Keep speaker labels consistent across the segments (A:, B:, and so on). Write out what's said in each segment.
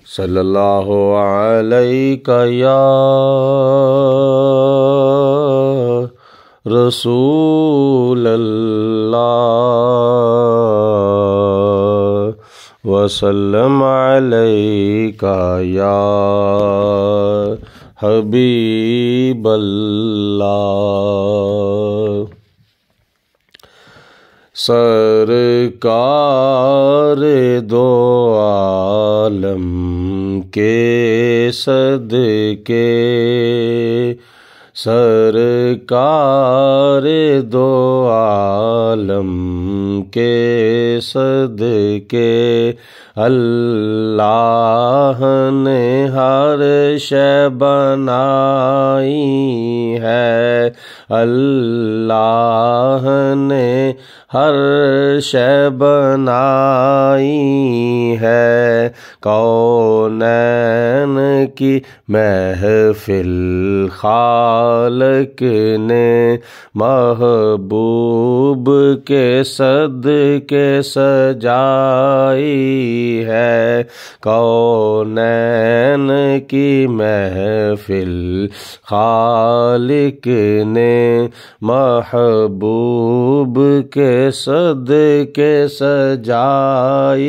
A: सल्लल्लाहु अलैका या रसूल अल्लाह वसल्लम अलैका या हबीब अल्लाह। सरकार दो आलम के सदके, सरकार दो आलम के सदके, अल्लाह ने हर शय बनाई है, अल्लाह ने हर शय बनाई है। कौनैन की महफिल खालक ने महबूब के सदके सजाई है। कौनैन की महफिल खालिक ने महबूब के सदके सजाई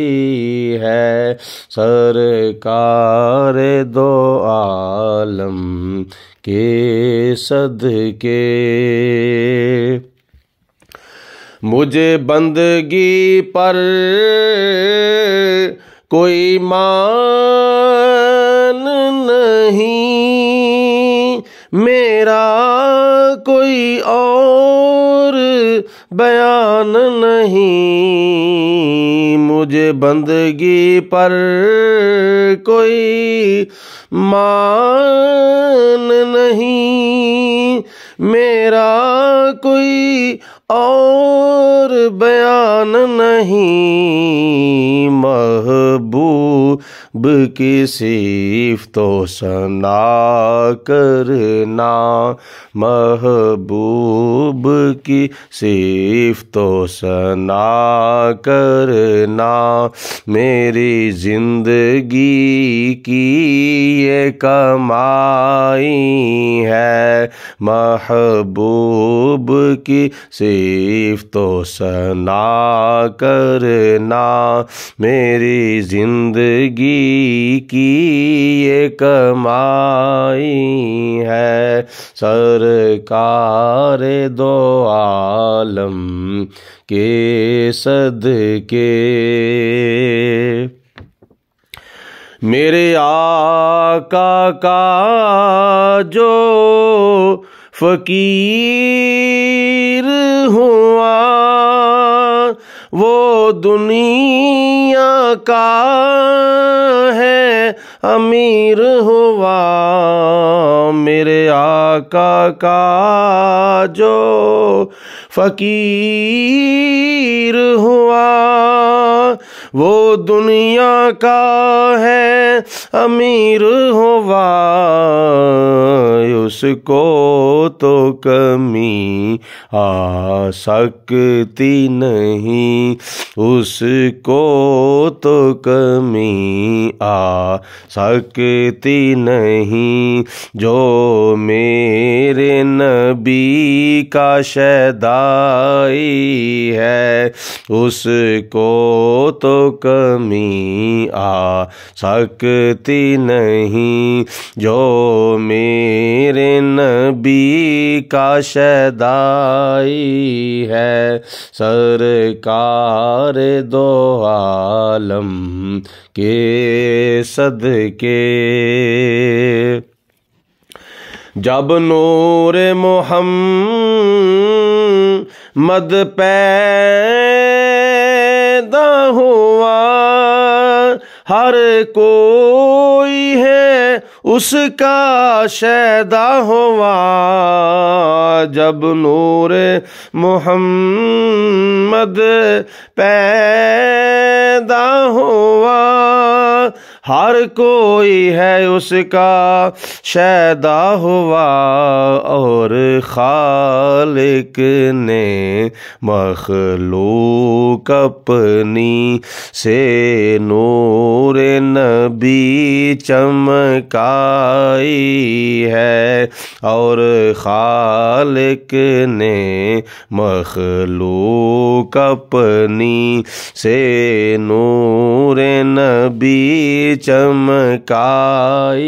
A: है। सरकार दो आलम के सदके, मुझे बंदगी पर कोई मान नहीं, मेरा कोई और बयान नहीं। मुझे बंदगी पर कोई मान नहीं, मेरा कोई और बयान नहीं। महबूब की सिफ़तों सना करना, महबूब की सिफ़तों सना करना, मेरी जिंदगी की ये कमाई है। महबूब की सिफ़तों सना करना, मेरी जिंदगी की ये कमाई है। सरकार दो आलम के सदके, मेरे आका का जो फकीर हुआ, वो दुनिया का है अमीर हुआ। मेरे आका का जो फकीर हुआ, वो दुनिया का है अमीर हुआ। उसको तो कमी आ सकती नहीं, उसको तो कमी आ सकती नहीं। जो मेरे नबी का शहदाई है, उसको तो कमी आ सकती नहीं। जो मेरे नबी का शहदाई है। सरकार दो आलम के सदके, जब नूर मोहम्मद पैदा हुआ, हर कोई है उसका शैदा हुआ। जब नूर मोहम्मद पैदा हुआ, हर कोई है उसका शैदा हुआ, और खालिक ने मखलूक अपनी से नूर नबी चमकाई है, और खालिक ने मखलूक अपनी से नूर नबी चमकाई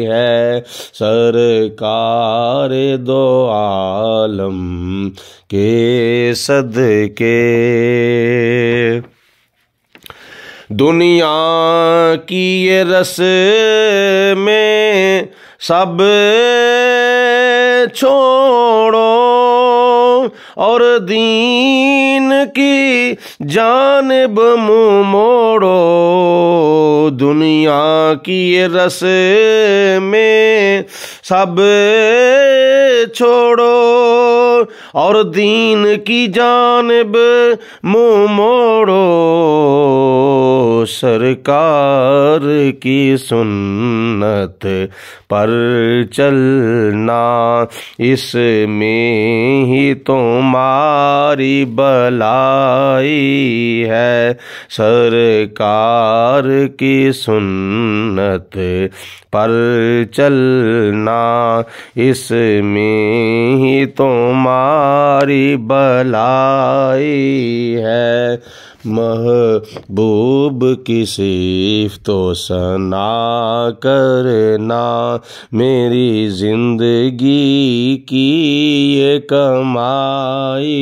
A: है। सरकार दो आलम के सदके दुनिया की ये रस में सब छोड़ो, और दीन की जानिब मुँह मोड़ो। दुनिया की ये रस में सब छोड़ो, और दीन की जानिब मुँह मोड़ो। सरकार की सुन्नत पर चलना, इसमें ही तुम्हारी भलाई है। सरकार की सुन्नत पर चलना, इसमें ही तुम्हारी भलाई है। महबूब की सिफ़तो सना करना, मेरी जिंदगी की ये कमाई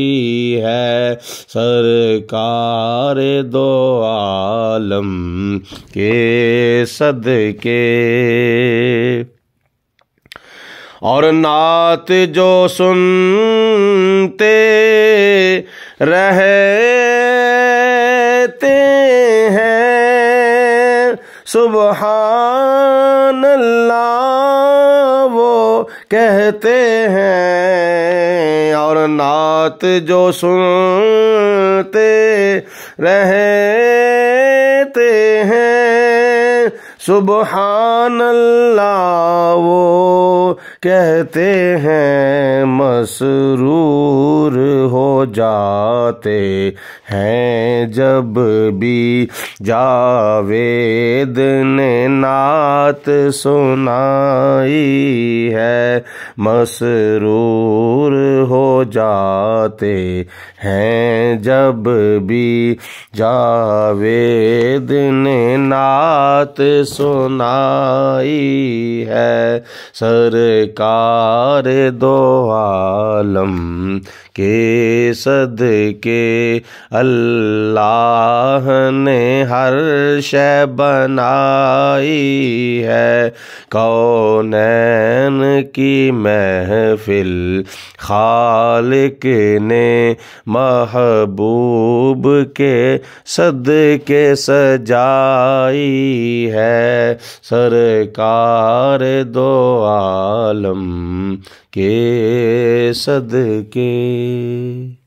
A: है। सरकार दो आलम के सदके, और नात जो सुनते रहते हैं, सुबहान अल्लाह वो कहते हैं। और नात जो सुनते रहते हैं, सुबहान अल्लाह वो कहते हैं। मसरूर हो जाते हैं जब भी जावेद ने नात सुनाई है। मसरूर हो जाते हैं जब भी जावेद ने नात सुनाई है। सरकार दो आलम के सदके, अल्लाह ने हर शय बनाई है। कौनैन की महफिल खालिक ने महबूब के सदके सजाई है। सरकार दो आलम के सदके।